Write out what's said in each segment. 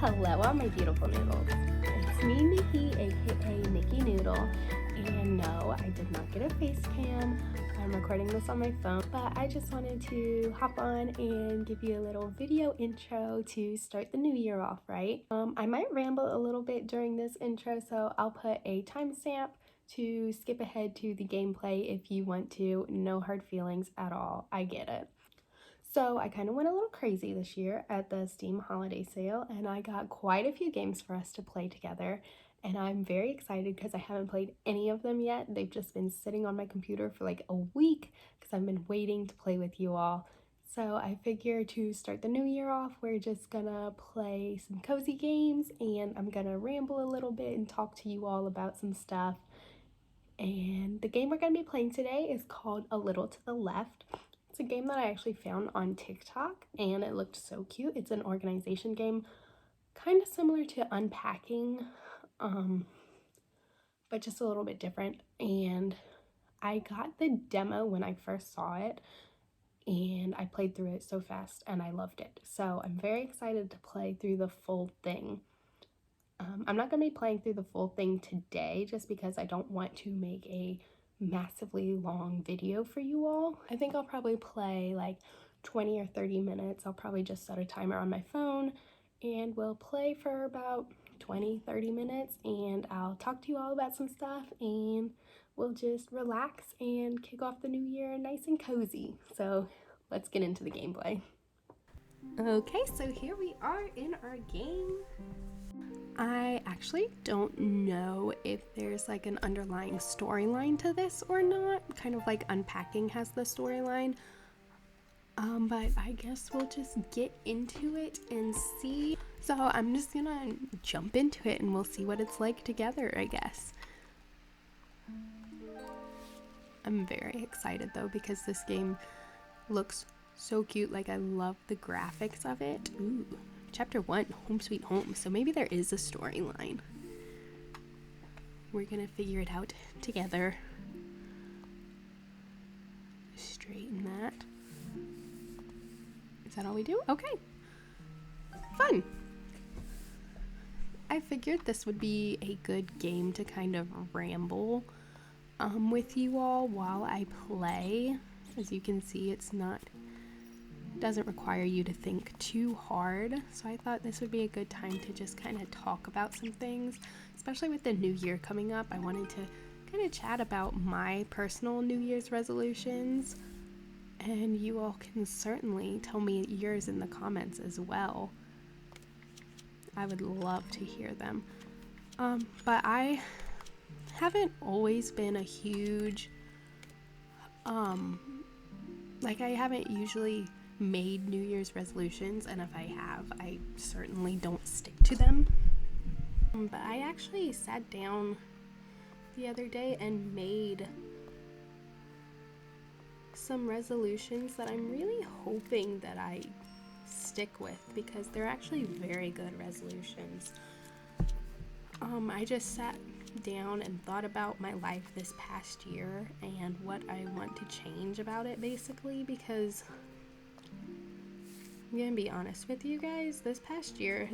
Hello, all my beautiful noodles. It's me, Nikki, aka Nikki Noodle. And no, I did not get a face cam. I'm recording this on my phone, but I just wanted to hop on and give you a little video intro to start the new year off, right? I might ramble a little bit during this intro, so I'll put a timestamp to skip ahead to the gameplay if you want to. No hard feelings at all. I get it. So I kind of went a little crazy this year at the Steam holiday sale, and I got quite a few games for us to play together, and I'm very excited because I haven't played any of them yet. They've just been sitting on my computer for like a week because I've been waiting to play with you all. So I figure to start the new year off, we're just gonna play some cozy games, and I'm gonna ramble a little bit and talk to you all about some stuff. And the game we're going to be playing today is called A Little to the Left. It's a game that I actually found on TikTok and it looked so cute. It's an organization game, kind of similar to Unpacking, but just a little bit different. And I got the demo when I first saw it and I played through it so fast and I loved it. So I'm very excited to play through the full thing. I'm not going to be playing through the full thing today just because I don't want to make a massively long video for you all. I think I'll probably play like 20 or 30 minutes. I'll probably just set a timer on my phone and we'll play for about 20-30 minutes and I'll talk to you all about some stuff and we'll just relax and kick off the new year nice and cozy. So let's get into the gameplay. Okay, so here we are in our game. I actually don't know if there's like an underlying storyline to this or not, kind of like Unpacking has the storyline, but I guess we'll just get into it and see. So I'm just gonna jump into it and we'll see what it's like together, I guess. I'm very excited though because this game looks so cute. Like I love the graphics of it. Ooh. Chapter 1, Home Sweet Home. So maybe there is a storyline. We're gonna figure it out together. Straighten that. Is that all we do? Okay. Fun. I figured this would be a good game to kind of ramble with you all while I play. As you can see, doesn't require you to think too hard, so I thought this would be a good time to just kind of talk about some things, especially with the new year coming up. I wanted to kind of chat about my personal New Year's resolutions, and you all can certainly tell me yours in the comments as well. I would love to hear them. But I haven't always been a huge I haven't usually made New Year's resolutions, and if I have, I certainly don't stick to them. But I actually sat down the other day and made some resolutions that I'm really hoping that I stick with because they're actually very good resolutions. I just sat down and thought about my life this past year and what I want to change about it basically, because I'm gonna be honest with you guys, this past year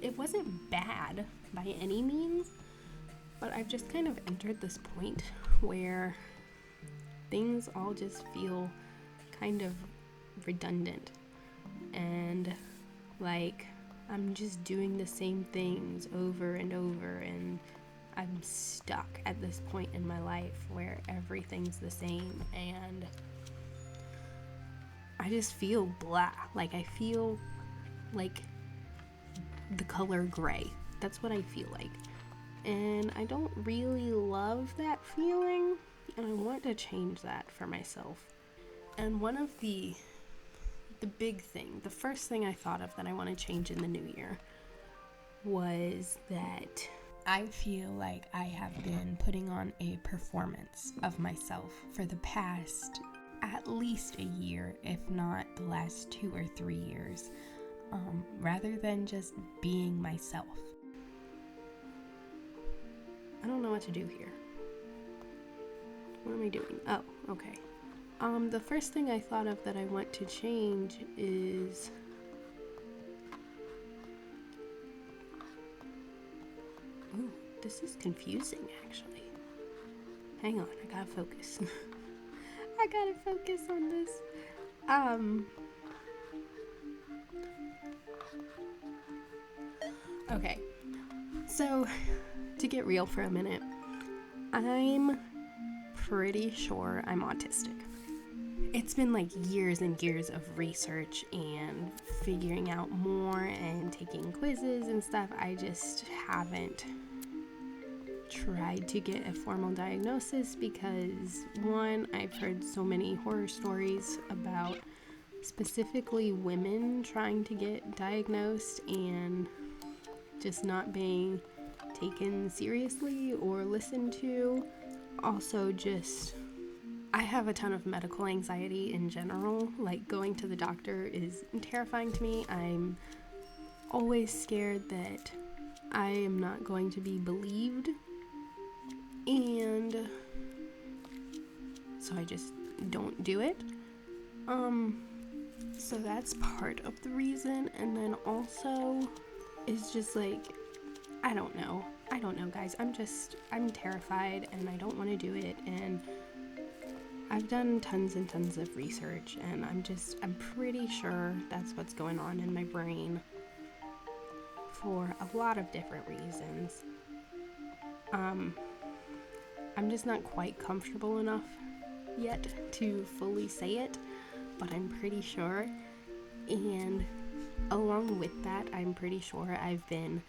it wasn't bad by any means, but I've just kind of entered this point where things all just feel kind of redundant and like I'm just doing the same things over and over, and I'm stuck at this point in my life where everything's the same and I just feel blah. Like I feel like the color gray. That's what I feel like. And I don't really love that feeling, and I want to change that for myself. And one of the first thing I thought of that I want to change in the new year was that I feel like I have been putting on a performance of myself for the past at least a year, if not the last 2 or 3 years, rather than just being myself. I don't know what to do here. What am I doing? Oh, okay. The first thing I thought of that I want to change is This is confusing, actually. Hang on, I gotta focus. I gotta focus on this. Okay, so to get real for a minute, I'm pretty sure I'm autistic. It's been like years and years of research and figuring out more and taking quizzes and stuff. I just haven't tried to get a formal diagnosis because, one, I've heard so many horror stories about specifically women trying to get diagnosed and just not being taken seriously or listened to. Also, just I have a ton of medical anxiety in general. Like, going to the doctor is terrifying to me. I'm always scared that I am not going to be believed, and so I just don't do it. So that's part of the reason. And then also it's just like, I don't know guys. I'm terrified and I don't want to do it, and I've done tons and tons of research, and I'm pretty sure that's what's going on in my brain for a lot of different reasons. I'm just not quite comfortable enough yet to fully say it, but I'm pretty sure. And along with that, I'm pretty sure I've been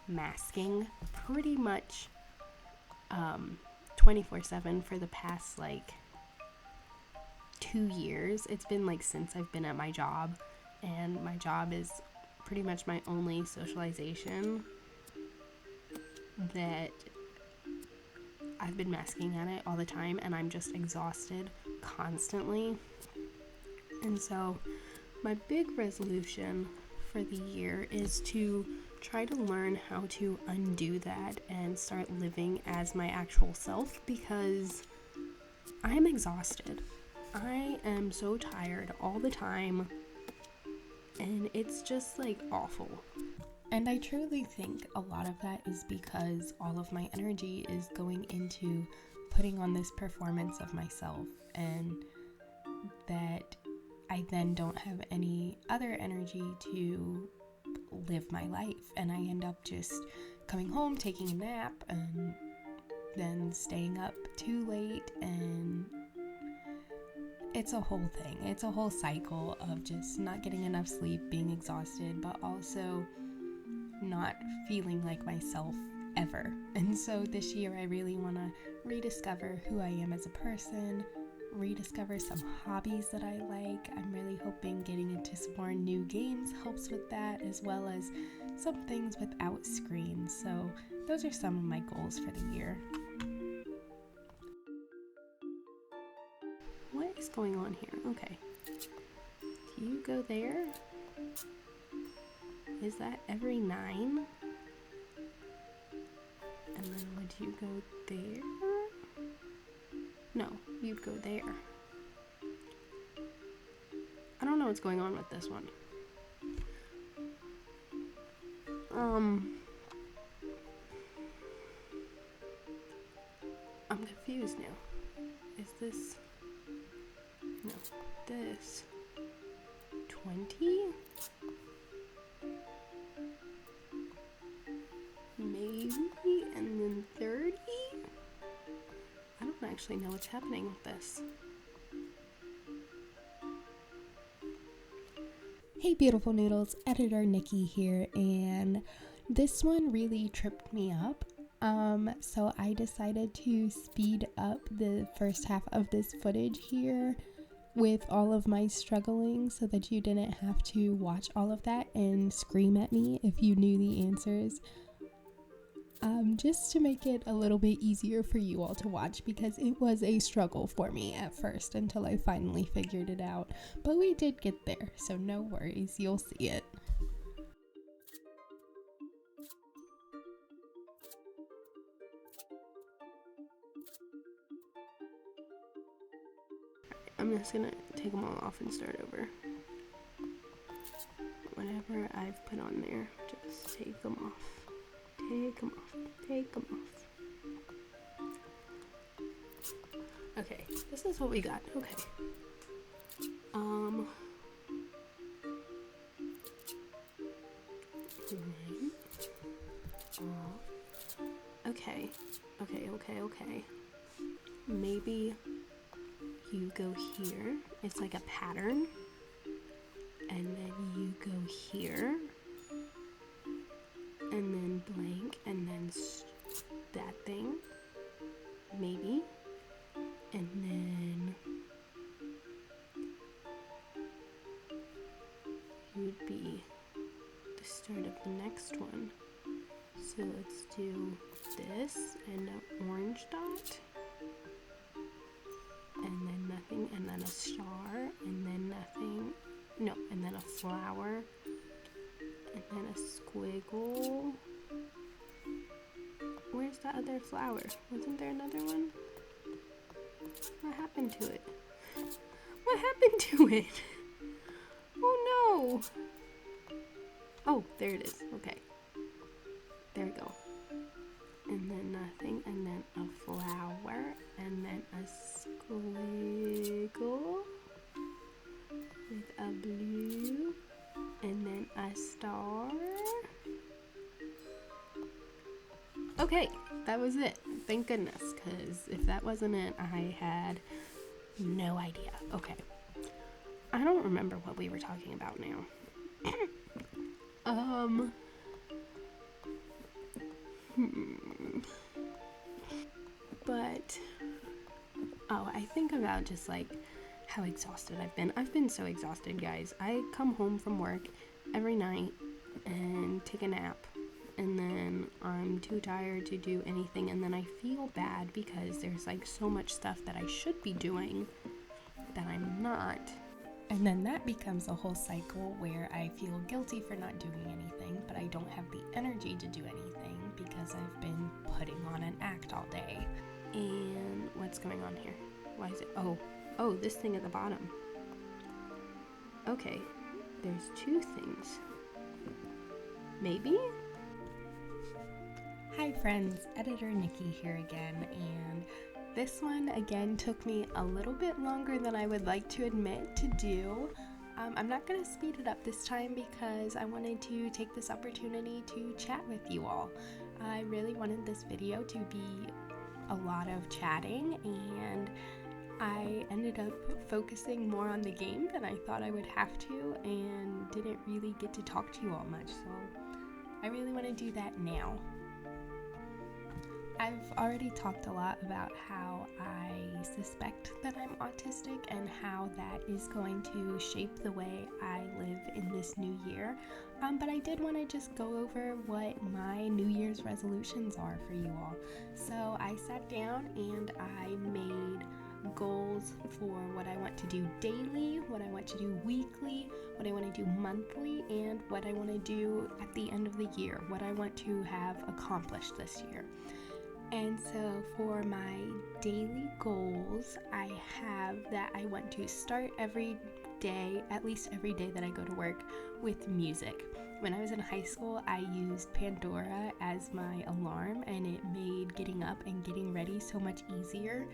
masking pretty much 24/7 for the past like 2 years. It's been like since I've been at my job, and my job is pretty much my only socialization, that I've been masking at it all the time, and I'm just exhausted constantly. And so my big resolution for the year is to try to learn how to undo that and start living as my actual self, because I'm exhausted. I am so tired all the time, and it's just like awful. And I truly think a lot of that is because all of my energy is going into putting on this performance of myself, and that I then don't have any other energy to live my life, and I end up just coming home, taking a nap, and then staying up too late, and it's a whole thing. It's a whole cycle of just not getting enough sleep, being exhausted, but also not feeling like myself ever. And so this year I really want to rediscover who I am as a person, rediscover some hobbies that I like. I'm really hoping getting into some more new games helps with that, as well as some things without screens. So those are some of my goals for the year. What is going on here? Okay. Do you go there? Is that every 9? And then would you go there? No, you'd go there. I don't know what's going on with this one. I'm confused now. Is this... No, this... 20? Maybe, and then 30? I don't actually know what's happening with this. Hey beautiful noodles, editor Nikki here, and this one really tripped me up. So I decided to speed up the first half of this footage here with all of my struggling, so that you didn't have to watch all of that and scream at me if you knew the answers. Just to make it a little bit easier for you all to watch, because it was a struggle for me at first until I finally figured it out. But we did get there, so no worries, you'll see it. I'm just gonna take them all off and start over. Whatever I've put on there, just take them off. Take them off. Take them off. Okay, this is what we got. Okay. Okay. Okay. Maybe you go here. It's like a pattern. And then you go here. And then blank. And then that thing. Maybe. And then you'd be the start of the next one. So let's do this and an orange dot. And then nothing, and then a star, and then nothing. No, and then a flower, and then a squiggle. Where's the other flower? Wasn't there another one? What happened to it? What happened to it? Oh no! Oh, there it is. Okay. There we go. And then nothing, and then a flower, and then a squiggle with a blue, and then a star. Okay, that was it. Thank goodness, because if that wasn't it, I had no idea. Okay. I don't remember what we were talking about now. But, I think about just like how exhausted I've been. I've been so exhausted, guys. I come home from work every night and take a nap, and then I'm too tired to do anything, and then I feel bad because there's like so much stuff that I should be doing that I'm not. And then that becomes a whole cycle where I feel guilty for not doing anything, but I don't have the energy to do anything because I've been putting on an act all day. And what's going on here? Why is it? Oh, this thing at the bottom. Okay, there's two things. Maybe? Hi friends, Editor Nikki here again, and this one again took me a little bit longer than I would like to admit to do. I'm not going to speed it up this time because I wanted to take this opportunity to chat with you all. I really wanted this video to be a lot of chatting, and I ended up focusing more on the game than I thought I would have to, and didn't really get to talk to you all much, so I really want to do that now. I've already talked a lot about how I suspect that I'm autistic and how that is going to shape the way I live in this new year. But I did want to just go over what my New Year's resolutions are for you all. So I sat down and I made goals for what I want to do daily, what I want to do weekly, what I want to do monthly, and what I want to do at the end of the year, what I want to have accomplished this year. And so for my daily goals, I have that I want to start every day, at least every day that I go to work, with music. When I was in high school, I used Pandora as my alarm, and it made getting up and getting ready so much easier.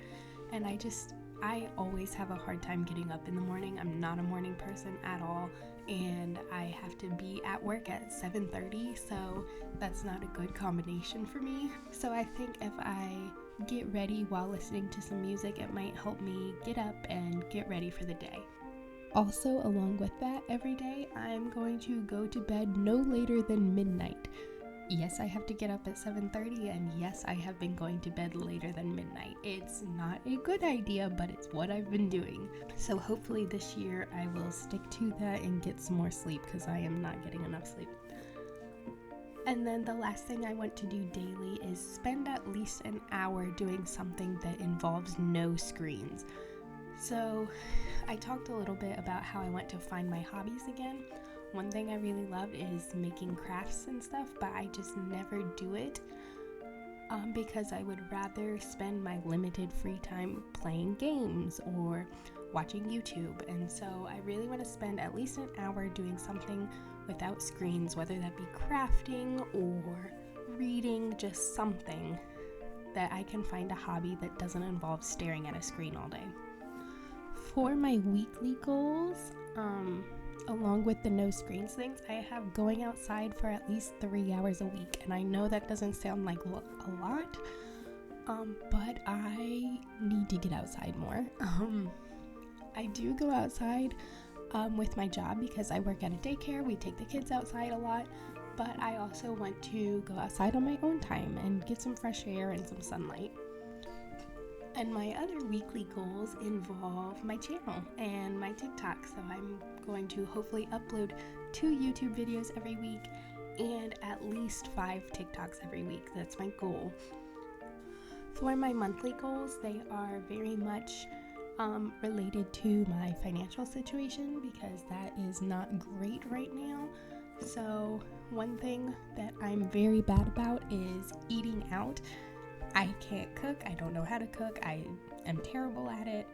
And I always have a hard time getting up in the morning. I'm not a morning person at all, and I have to be at work at 7:30, so that's not a good combination for me. So I think if I get ready while listening to some music, it might help me get up and get ready for the day. Also, along with that, every day I'm going to go to bed no later than midnight. Yes, I have to get up at 7:30, and yes, I have been going to bed later than midnight. It's not a good idea, but it's what I've been doing. So hopefully this year I will stick to that and get some more sleep, because I am not getting enough sleep. And then the last thing I want to do daily is spend at least an hour doing something that involves no screens. So I talked a little bit about how I want to find my hobbies again. One thing I really love is making crafts and stuff, but I just never do it because I would rather spend my limited free time playing games or watching YouTube. And so I really want to spend at least an hour doing something without screens, whether that be crafting or reading, just something that I can find a hobby that doesn't involve staring at a screen all day. For my weekly goals, along with the no screens things, I have going outside for at least 3 hours a week. And I know that doesn't sound like a lot, but I need to get outside more. I do go outside with my job because I work at a daycare. We take the kids outside a lot, but I also want to go outside on my own time and get some fresh air and some sunlight. And my other weekly goals involve my channel and my TikTok. So I'm going to hopefully upload 2 YouTube videos every week and at least 5 TikToks every week. That's my goal. For my monthly goals, they are very much related to my financial situation because that is not great right now. So one thing that I'm very bad about is eating out. I can't cook. I don't know how to cook. I am terrible at it,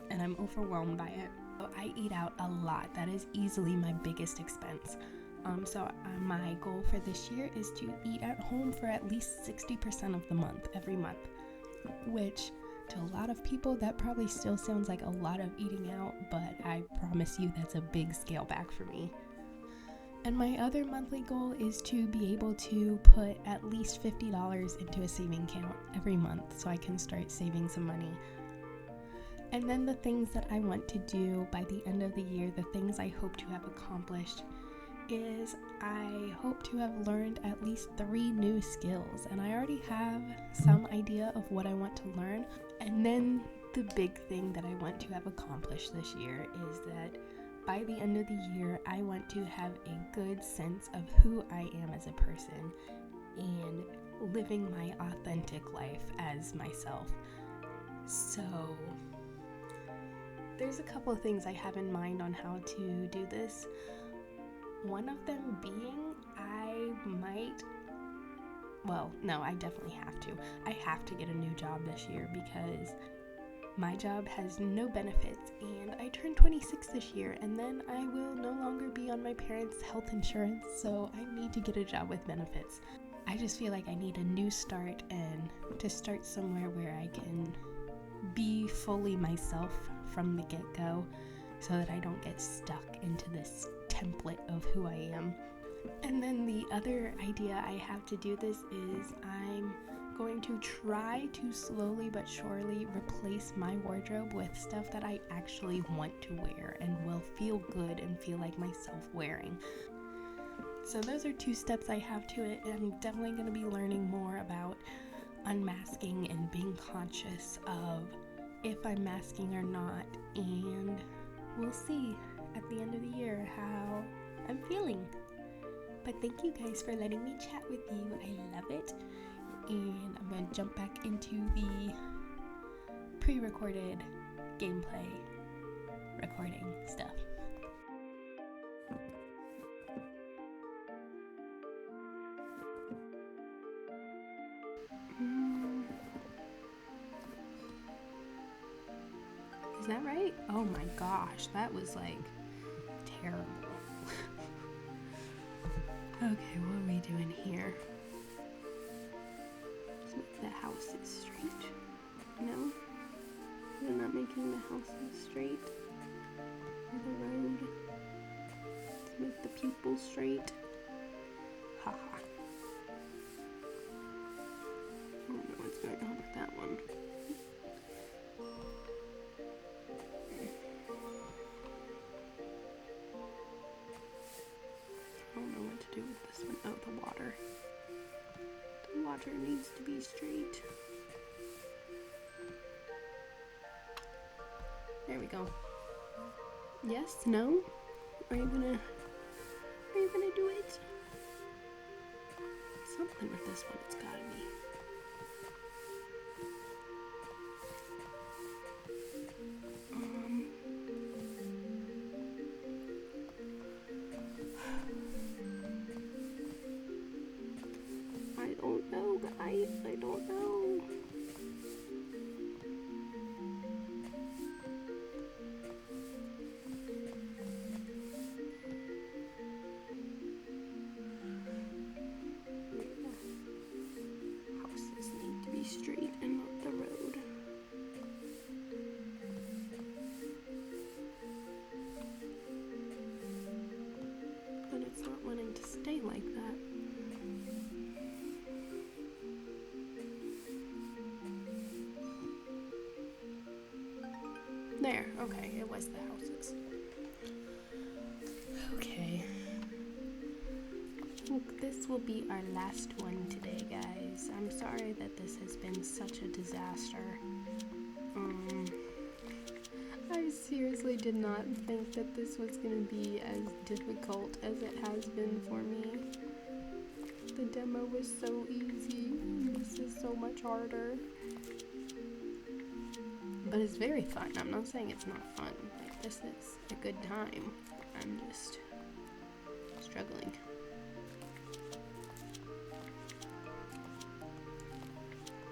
and I'm overwhelmed by it. So I eat out a lot. That is easily my biggest expense. So my goal for this year is to eat at home for at least 60% of the month, every month, which to a lot of people that probably still sounds like a lot of eating out, but I promise you that's a big scale back for me. And my other monthly goal is to be able to put at least $50 into a saving account every month so I can start saving some money. And then the things that I want to do by the end of the year, the things I hope to have accomplished, is I hope to have learned at least 3 new skills. And I already have some idea of what I want to learn. And then the big thing that I want to have accomplished this year is that by the end of the year, I want to have a good sense of who I am as a person and living my authentic life as myself. So there's a couple of things I have in mind on how to do this. One of them being I definitely have to. I have to get a new job this year because my job has no benefits, and I turned 26 this year, and then I will no longer be on my parents' health insurance, so I need to get a job with benefits. I just feel like I need a new start and to start somewhere where I can be fully myself from the get-go so that I don't get stuck into this template of who I am. And then the other idea I have to do this is I'm going to try to slowly but surely replace my wardrobe with stuff that I actually want to wear and will feel good and feel like myself wearing. So those are 2 steps I have to it, and I'm definitely going to be learning more about unmasking and being conscious of if I'm masking or not, and we'll see at the end of the year how I'm feeling. But thank you guys for letting me chat with you. I love it. And I'm going to jump back into the pre-recorded gameplay recording stuff. Is that right? Oh my gosh, that was like terrible. Okay, what are we doing here? Let's make the houses straight. No? We're not making the houses straight. Or the road. Let's make the people straight. Haha. I don't know what's going on with that one. I don't know what to do with this one. Oh, the water. The water needs to be straight. There we go. Yes? No? Are you gonna do it? Something with this one, it's gotta be. I don't know, guys. I don't know. not wanting to stay like that. There, okay, it was the houses. Okay. I think this will be our last one today, guys. I'm sorry that this has been such a disaster. I seriously did not think that this was going to be as difficult as it has been for me. The demo was so easy. This is so much harder. But it's very fun. I'm not saying it's not fun. Like, this is a good time. I'm just struggling.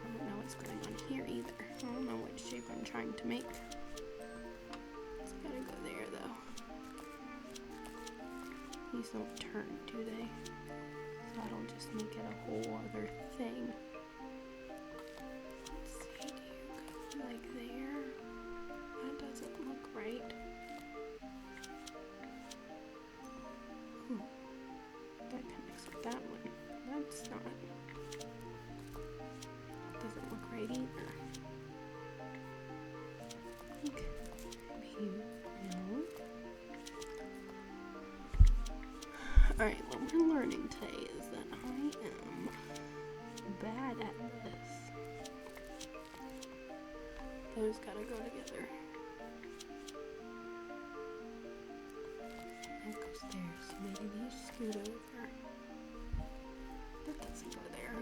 I don't know what's going on here either. I don't know what shape I'm trying to make. It's gotta go there though. These don't turn, do they? So I don't just make it a whole other thing. Let's see, do you go like there? That doesn't look right. Ooh, that connects with that one. That's not. Doesn't look right either. Okay. No. Alright, what we're learning today is that I am bad at this. Those gotta go together. That goes there, so maybe these scoot over. That doesn't go there.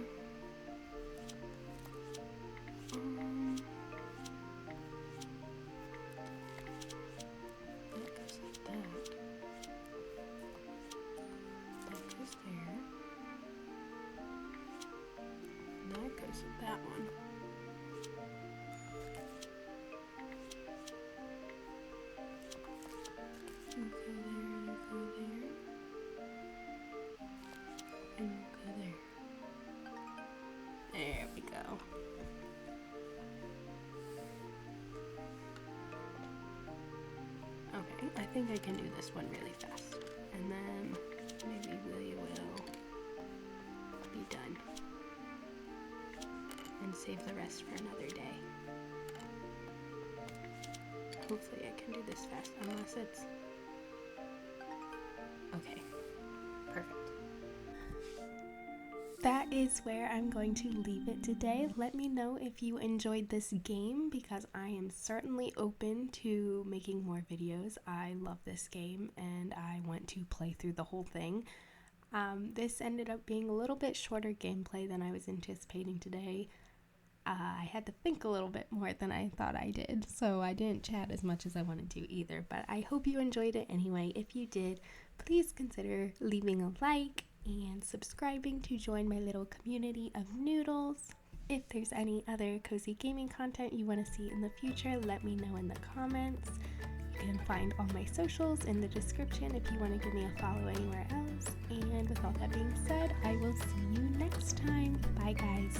That goes like that. That goes there. That goes with that one. You go there, and you go there. There we go. Okay, I think I can do this one really fast. And then maybe we will be done. And save the rest for another day. Hopefully I can do this fast, unless it's... Okay, perfect. That is where I'm going to leave it today. Let me know if you enjoyed this game, because I am certainly open to making more videos. I love this game and I want to play through the whole thing. This ended up being a little bit shorter gameplay than I was anticipating today. I had to think a little bit more than I thought I did, so I didn't chat as much as I wanted to either, but I hope you enjoyed it anyway. If you did, please consider leaving a like and subscribing to join my little community of noodles. If there's any other cozy gaming content you want to see in the future, let me know in the comments. You can find all my socials in the description if you want to give me a follow anywhere else. And with all that being said, I will see you next time. Bye guys.